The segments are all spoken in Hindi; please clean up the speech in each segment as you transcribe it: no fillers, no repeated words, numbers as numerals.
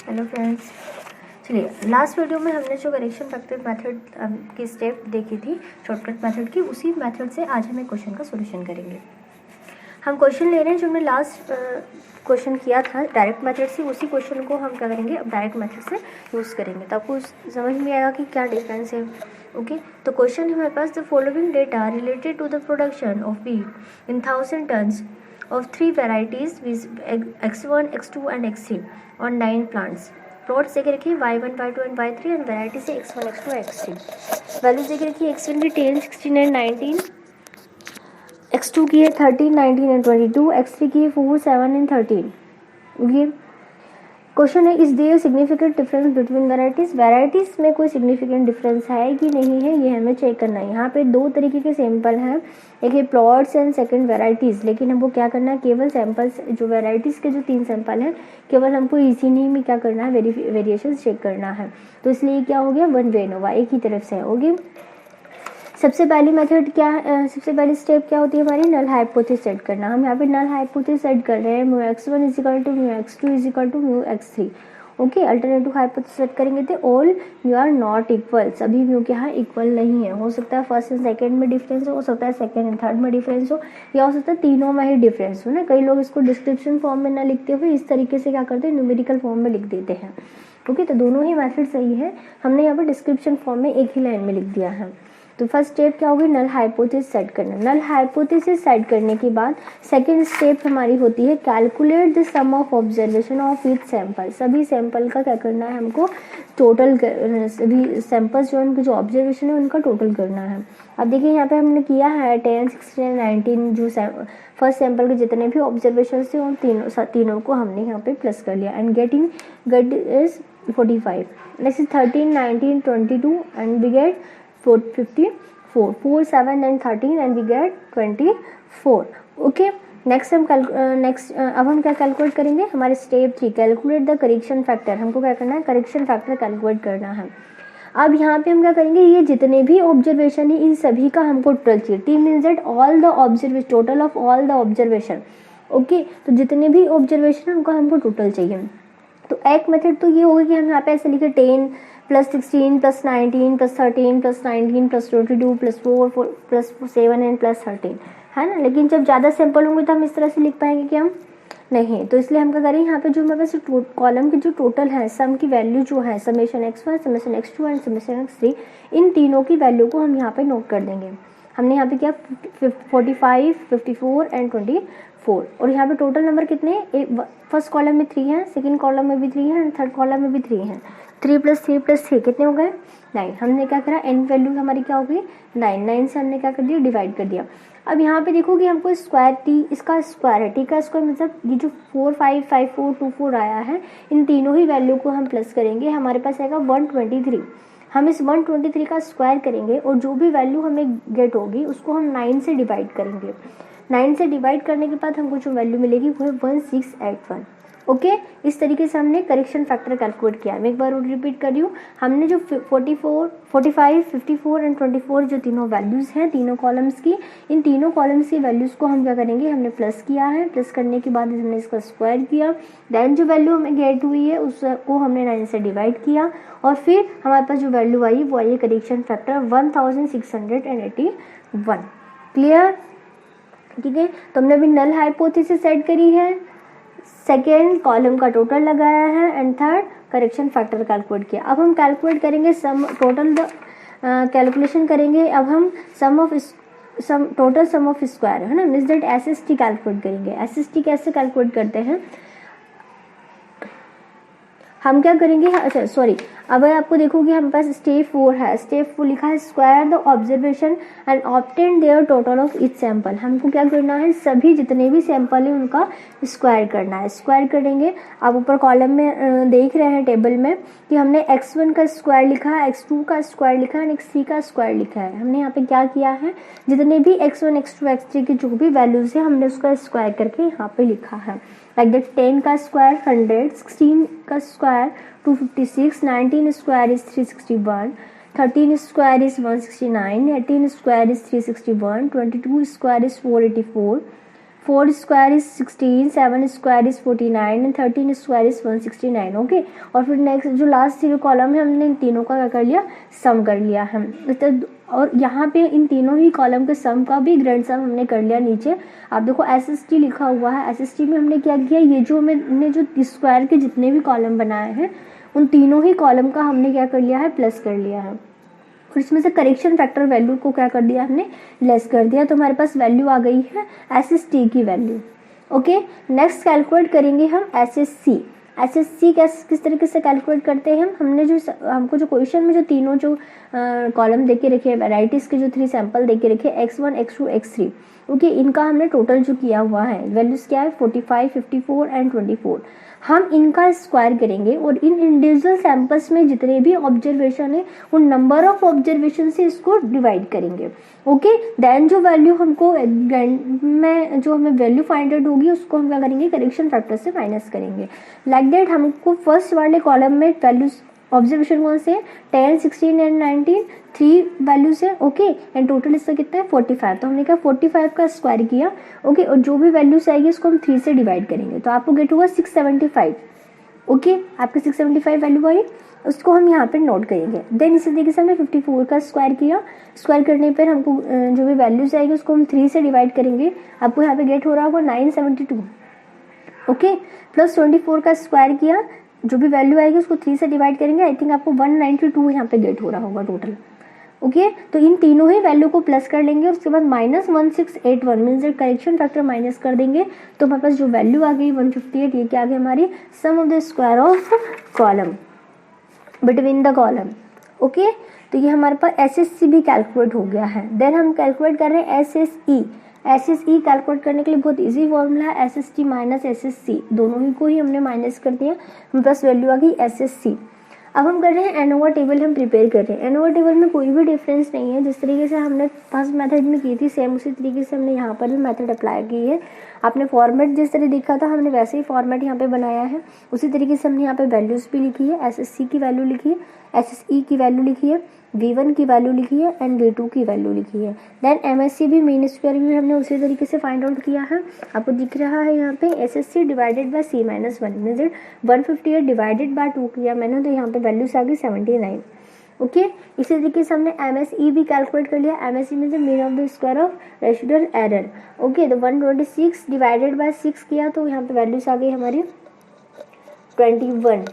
हेलो फ्रेंड्स, चलिए लास्ट वीडियो में हमने जो करेक्शन फैक्टर मेथड की स्टेप देखी थी शॉर्टकट मेथड की, उसी मेथड से आज हम एक क्वेश्चन का सॉल्यूशन करेंगे। हम क्वेश्चन ले रहे हैं जो हमने लास्ट क्वेश्चन किया था डायरेक्ट मेथड से, उसी क्वेश्चन को हम क्या करेंगे अब डायरेक्ट मेथड से यूज़ करेंगे, तो आपको समझ में आएगा कि क्या डिफरेंस है। ओके, तो क्वेश्चन है हमारे पास, the following data related to the production of wheat in 1000 tons of 3 varieties with x1, x2 and x3 on 9 plants. Plots देखे रखिए y1, y2 and y3 and variety से x1, x2 x3। वैल्यूज देखे रखिए x1 की 10, 16 एंड 19, x2 की है 13, 19 एंड 22, x3 की है 4, 7 एंड 13। ये क्वेश्चन है, is there significant difference between varieties. Varieties में कोई सिग्निफिकेंट डिफरेंस है कि नहीं है, ये हमें चेक करना है। यहाँ पे दो तरीके के सैंपल हैं, एक है प्लॉट्स एंड सेकंड वैराइटीज़, लेकिन हमको क्या करना है, केवल सैंपल्स जो वैराइटीज़ के जो 3 सैंपल हैं, केवल हमको इसी नहीं में क्या करना है, वेरिएशन चेक करना है। तो इसलिए क्या हो गया, वन वे नोवा, एक ही तरफ से होगी। सबसे पहली मेथड क्या है, सबसे पहली स्टेप क्या होती है हमारी, नल हाइपोथेसिस सेट करना। हम यहाँ पे नल हाइपोथेसिस सेट कर रहे हैं, mu x1 is equal to mu x2 is equal to mu x3। Okay, alternative hypothesis set करेंगे तो all mu are not equal, सभी म्यू क्या है, इक्वल नहीं है। हो सकता है फर्स्ट एंड सेकंड में डिफरेंस हो सकता है सेकंड एंड थर्ड में डिफरेंस हो, या हो सकता है तीनों में ही डिफरेंस हो ना। कई लोग इसको डिस्क्रिप्शन फॉर्म में ना लिखते हुए इस तरीके से क्या करते हैं, न्यूमेरिकल फॉर्म में लिख देते हैं। ओके, तो दोनों ही मेथड सही है, हमने यहाँ पर डिस्क्रिप्शन फॉर्म में एक ही लाइन में लिख दिया है। तो फर्स्ट स्टेप क्या होगी, नल हाइपोथेसिस सेट करना। नल हाइपोथेसिस सेट करने के बाद सेकंड स्टेप हमारी होती है calculate the sum of observation of each sample. सभी सैंपल का क्या करना है हमको, टोटल सभी सैंपल्स जो उनके जो ऑब्जर्वेशन है उनका टोटल करना है। अब देखिए यहाँ पे हमने किया है 10, 16, 19 जो फर्स्ट सैंपल के जितने भी ऑब्जर्वेशन थे उन तीनों को हमने यहाँ पे प्लस कर लिया and get is 45। Next 13, 19, 22 and we get 54, 4, 7 and 13 and we get 24। Okay, next हम अब हम क्या कैलकुलेट करेंगे, हमारे step 3 calculate the correction factor. हमको क्या करना है, करेक्शन फैक्टर कैलकुलेट करना है। अब यहाँ पे हम क्या करेंगे, ये जितने भी ऑब्जर्वेशन है इन सभी का हमको टोटल चाहिए। T means that all the observation, total of all the observation. Okay, तो जितने भी ऑब्जर्वेशन है उनका हमको टोटल चाहिए। तो एक मेथड तो ये होगी कि हम यहाँ पे ऐसे लिखे 10 plus 16 plus 19 plus 13 plus 19 plus 22 plus 4 plus 7 and plus 13, है ना। लेकिन जब ज़्यादा सैंपल होंगे तो हम इस तरह से लिख पाएंगे कि हम नहीं, तो इसलिए हम क्या करें, यहाँ पे जो हमारे पास कॉलम की जो टोटल है, सम की वैल्यू जो है, summation x1, summation x2 and summation x3, इन तीनों की वैल्यू को हम यहाँ पे नोट कर देंगे। हमने यहाँ पे किया 45, 54 एंड 24, और यहाँ पे टोटल नंबर कितने हैं, फर्स्ट कॉलम में 3 हैं, सेकंड कॉलम में भी 3 हैं एंड थर्ड कॉलम में भी 3 हैं। 3 + 3 + 3 कितने हो गए, 9। हमने क्या करा, एन वैल्यू हमारी क्या हो गई, 9 से हमने क्या कर दिया, डिवाइड कर दिया। अब यहाँ पे देखो कि हमको स्क्वायर टी, इसका स्क्वायर है, टी का स्क्वायर मतलब ये जो 4, 5, 5, 4, 2, 4 आया है, इन तीनों ही वैल्यू को हम प्लस करेंगे, हमारे पास आएगा 123। हम इस 123 का स्क्वायर करेंगे और जो भी वैल्यू हमें गेट होगी उसको हम 9 से डिवाइड करेंगे। 9 से डिवाइड करने के बाद हमको जो वैल्यू मिलेगी वो है 1681। ओके, इस तरीके से हमने करेक्शन फैक्टर कैलकुलेट किया। मैं एक बार रिपीट कर रही हूँ, हमने जो 44, 45, 54 एंड 24 जो तीनों वैल्यूज़ हैं तीनों कॉलम्स की, इन तीनों कॉलम्स की वैल्यूज़ को हम क्या करेंगे, हमने प्लस किया है। प्लस करने के बाद हमने इसका स्क्वायर किया, देन जो वैल्यू हमें गेट हुई है उसको हमने 9 से डिवाइड किया, और फिर हमारे पास जो वैल्यू आई वो आई करेक्शन फैक्टर 1681। क्लियर, ठीक है। तो हमने अभी नल हाइपोथेसिस सेट करी है, सेकेंड कॉलम का टोटल लगाया है and third correction factor calculate किया। अब हम कैलकुलेट करेंगे सम, टोटल कैलकुलेशन करेंगे। अब हम टोटल सम ऑफ स्क्वायर, है ना, मींस दैट SST कैलकुलेट करेंगे। SST कैसे कैलकुलेट करते हैं, हम क्या करेंगे, अच्छा सॉरी, अब आपको देखोगे हमारे पास स्टेप 4 है, स्टेप 4 लिखा है square the observation and obtain their total of each sample. हमको क्या करना है, सभी जितने भी सैंपल है उनका स्क्वायर करना है। स्क्वायर करेंगे, आप ऊपर कॉलम में देख रहे हैं टेबल में कि हमने x1 का स्क्वायर लिखा है, x2 का स्क्वायर लिखा है, x3 का स्क्वायर लिखा है। हमने यहाँ पे क्या किया है, जितने भी x1, x2, x3 की जो भी वैल्यूज है हमने उसका स्क्वायर करके यहाँ पे लिखा है। लाइक दैट 10 का स्क्वायर 100, 16 का square 256, 19 square is 361, 13 square is 169, 18 square is 361, 22 square is 484, 4 square is 16, 7 square is 49 and 13 square is 169। Okay, और फिर नेक्स्ट जो लास्ट 3 कॉलम है हमने इन तीनों का क्या कर लिया, सम कर लिया हम। और यहाँ पे इन तीनों ही कॉलम के सम का भी ग्रैंड सम हमने कर लिया। नीचे आप देखो SST लिखा हुआ है, SST में हमने क्या किया, ये जो हमने जो स्क्वायर के जितने भी कॉलम बनाए हैं उन तीनों ही कॉलम का हमने क्या कर लिया है, प्लस कर लिया है। और इसमें से करेक्शन फैक्टर वैल्यू को क्या कर दिया हमने, लेस कर दिया। तो हमारे पास वैल्यू आ गई है SST की वैल्यू। ओके, नेक्स्ट कैलकुलेट करेंगे हम SSC। SSC किस तरीके से कैलकुलेट करते हैं हमने जो हमको जो क्वेश्चन में जो तीनों जो कॉलम दे के रखे हैं, वेराइटीज के जो 3 सैंपल दे के रखे, X1 X2 X3। ओके, इनका हमने टोटल जो किया हुआ है वैल्यूज क्या है, 45, 54 एंड 24। हम इनका स्क्वायर करेंगे और इन इंडिविजुअल सैंपल्स में जितने भी ऑब्जर्वेशन है उन नंबर ऑफ ऑब्जर्वेशन से इसको डिवाइड करेंगे। ओके, देन जो वैल्यू हमको में जो हमें वैल्यू फाइंड आउट होगी उसको हम क्या करेंगे, करेक्शन फैक्टर से माइनस करेंगे। लाइक दैट हमको फर्स्ट वाले कॉलम में वैल्यूज ऑब्जर्वेशन कौन से, 10, 16 एंड 19, 3 वैल्यूज है। ओके, एंड टोटल इसका कितना है, 45। तो हमने कहा 45 का स्क्वायर किया। ओके, और जो भी वैल्यूज आएगी उसको हम 3 से डिवाइड करेंगे तो आपको गेट होगा 675। ओके, आपके 675 वैल्यू आई, उसको हम यहाँ पे नोट करेंगे। देन इसी तरीके से हमने 54 का स्क्वायर किया। स्क्वायर करने पर हमको जो भी वैल्यूज आएगी उसको हम 3 से डिवाइड करेंगे। आपको यहाँ पे गेट हो रहा होगा 972। ओके, प्लस 24 का स्क्वायर किया, जो भी वैल्यू आएगी उसको 3 से डिवाइड करेंगे। आई थिंक आपको 192 यहाँ पे गेट हो रहा होगा टोटल। ओके, तो इन तीनों ही वैल्यू को प्लस कर लेंगे और उसके बाद -1681 मीन्स करेक्शन फैक्टर माइनस कर देंगे तो हमारे पास जो वैल्यू आ गई 158। ये क्या आ गई हमारी, sum of the square of column between the column. Okay, तो ये हमारे पास SSC भी कैलकुलेट हो गया है। देन हम कैलकुलेट कर रहे हैं SSE। SSE कैलकुलेट करने के लिए बहुत इजी फॉर्मूला है, SST माइनस SSC, दोनों ही को ही हमने माइनस कर दिया, हमारे पास वैल्यू आ गई SSC। अब हम कर रहे हैं एनोवा टेबल हम प्रिपेयर कर रहे हैं। एनोवा टेबल में कोई भी डिफरेंस नहीं है, जिस तरीके से हमने फर्स्ट मेथड में की थी सेम उसी तरीके से हमने यहाँ पर भी मेथड अप्लाई की है। आपने फॉर्मेट जिस तरह देखा था हमने वैसे ही फॉर्मेट यहाँ पे बनाया है। उसी तरीके से हमने यहाँ पे वैल्यूज़ भी लिखी है, SSC की वैल्यू लिखी है, SSE की वैल्यू लिखी है, V1 की वैल्यू लिखी है एंड V2 की वैल्यू लिखी है। देन MSC भी मीन स्क्वायर भी हमने उसी तरीके से फाइंड आउट किया है। आपको दिख रहा है यहाँ पे SSC divided by C-1 means 158 divided by 2 किया मैंने, तो यहाँ पे वैल्यूज आ गई 79। ओके, इसी तरीके से हमने MSE भी कैलकुलेट कर लिया। MSE means mean of the square of residual error. Okay, तो 126 डिवाइडेड बाय 6 किया तो यहाँ पे वैल्यूज आ गई हमारी 21।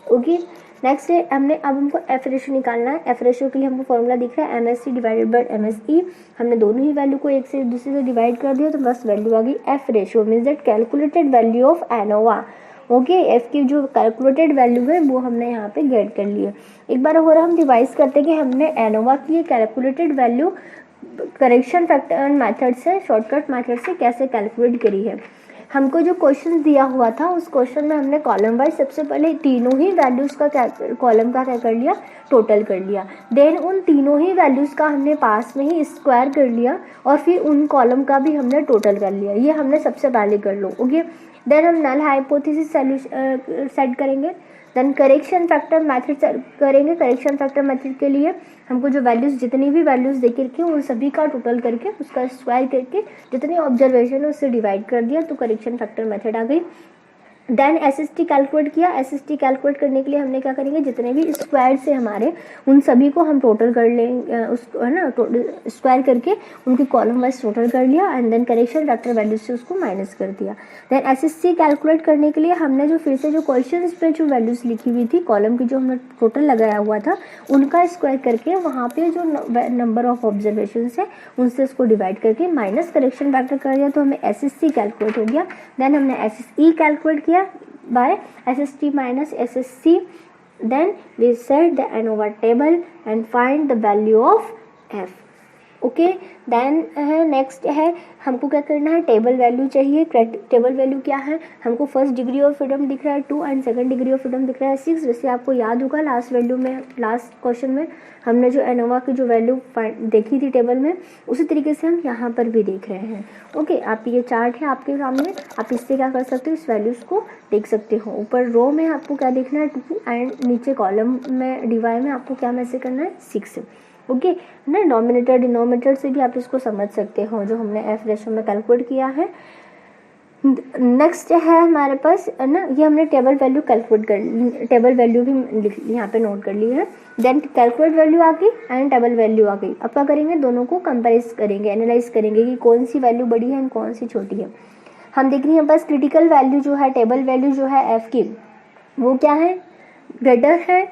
ओके, नेक्स्ट है हमने अब हमको F रेशो निकालना है। F रेशो के लिए हमको फॉर्मूला दिख रहा है MSC डिवाइडेड बाय MSE। हमने दोनों ही वैल्यू को एक से दूसरे से डिवाइड कर दिया तो बस वैल्यू आ गई F ratio means that calculated value of ANOVA. Okay, F की जो कैलकुलेटेड वैल्यू है वो हमने यहाँ पे गेट कर ली है। एक बार और हम रिवाइज करते हैं कि हमने एनोवा की calculated value correction factor method से, शॉर्टकट मेथड से कैसे कैलकुलेट करी है। हमको जो क्वेश्चन दिया हुआ था उस क्वेश्चन में हमने कॉलम वाइज सबसे पहले तीनों ही वैल्यूज़ का कॉलम का क्या कर लिया, टोटल कर लिया। देन उन तीनों ही वैल्यूज़ का हमने पास में ही स्क्वायर कर लिया और फिर उन कॉलम का भी हमने टोटल कर लिया। ये हमने सबसे पहले कर लो। ओके, देन हम नल हाइपोथेसिस सेट करेंगे। देन करेक्शन फैक्टर मेथड करेंगे। करेक्शन फैक्टर मेथड के लिए हमको जो वैल्यूज़ जितनी भी वैल्यूज़ देके रखी उन सभी का टोटल करके उसका स्क्वायर करके जितने ऑब्जर्वेशन है उससे डिवाइड कर दिया तो करेक्शन फैक्टर मेथड आ गई। देन SST कैलकुलेट किया। SST कैलकुलेट करने के लिए हमने क्या करेंगे, जितने भी स्क्वायर से हमारे उन सभी को हम टोटल कर लेंगे, उसको है ना स्क्वायर करके उनकी कॉलम वाइज टोटल कर लिया and then correction factor value से उसको माइनस कर दिया। देन SSC कैलकुलेट करने के लिए हमने जो फिर से जो क्वेश्चन पे जो वैल्यूज़ लिखी हुई थी कॉलम की जो हमने टोटल लगाया हुआ था उनका स्क्वायर करके वहाँ पे जो नंबर ऑफ ऑब्जर्वेशन है उनसे उसको डिवाइड करके माइनस करेक्शन फैक्टर कर दिया तो हमें SSC कैलकुलेट हो गया। देन हमने SSE कैलकुलेट किया by SST minus SSC. Then we set the ANOVA table and find the value of F. Okay, then है नेक्स्ट है हमको क्या करना है, टेबल वैल्यू चाहिए। टेबल वैल्यू क्या है, हमको फर्स्ट डिग्री ऑफ फ्रीडम दिख रहा है 2 and second degree of freedom दिख रहा है 6। वैसे आपको याद होगा लास्ट वैल्यू में, लास्ट क्वेश्चन में हमने जो एनोवा की जो वैल्यू देखी थी टेबल में उसी तरीके से हम यहाँ पर भी देख रहे हैं। ओके, आप ये चार्ट है आपके सामने, आप इससे क्या कर सकते हो, इस वैल्यूज़ को देख सकते हो। ऊपर रो में आपको क्या देखना है 2 एंड नीचे कॉलम में डिवाइड में आपको क्या मैसेज करना है 6। ओके ना, नॉमिनेटर डिनोमिनेटर से भी आप इसको समझ सकते हो जो हमने F रेशो में कैलकुलेट किया है। नेक्स्ट है हमारे पास ना, ये हमने टेबल वैल्यू कैलकुलेट कर, टेबल वैल्यू भी यहाँ पे नोट कर ली है। देन कैलकुलेट वैल्यू आ गई एंड टेबल वैल्यू आ गई। अब क्या करेंगे, दोनों को कंपेरिज करेंगे, एनालाइज करेंगे कि कौन सी वैल्यू बड़ी है एंड कौन सी छोटी है। हम देख रहे हैं बस क्रिटिकल वैल्यू जो है, टेबल वैल्यू जो है एफ की, वो क्या है, ग्रेटर है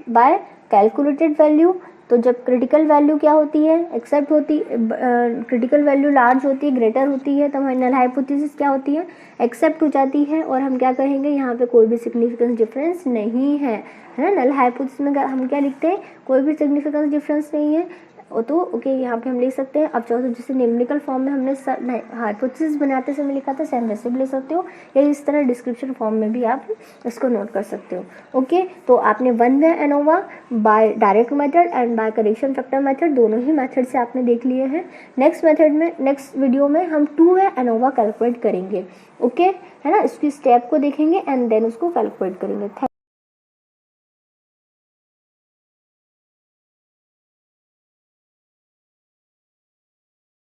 बाय कैलकुलेटेड वैल्यू। तो जब क्रिटिकल वैल्यू क्या होती है, एक्सेप्ट होती, क्रिटिकल वैल्यू लार्ज होती है, ग्रेटर होती है, तो हमारी नल हाइपोथेसिस क्या होती है, एक्सेप्ट हो जाती है। और हम क्या कहेंगे, यहाँ पे कोई भी सिग्निफिकेंस डिफरेंस नहीं है ना। नल हाइपोथेसिस में हम क्या लिखते हैं, कोई भी सिग्निफिकेंस डिफरेंस नहीं है। तो ओके, यहाँ पे हम लिख सकते हैं। अब चाहो तो जैसे न्यूमेरिकल फॉर्म में हमने हाइपोथेसिस बनाते समय लिखा था, सेम वैसे भी ले सकते हो, या इस तरह डिस्क्रिप्शन फॉर्म में भी आप इसको नोट कर सकते हो। ओके, तो आपने one way ANOVA by direct method and by correction factor method, दोनों ही मेथड से आपने देख लिए हैं। नेक्स्ट मेथड में, नेक्स्ट वीडियो में हम टू वे एनोवा कैलकुलेट करेंगे। ओके है ना, इसकी स्टेप को देखेंगे एंड देन उसको कैलकुलेट करेंगे।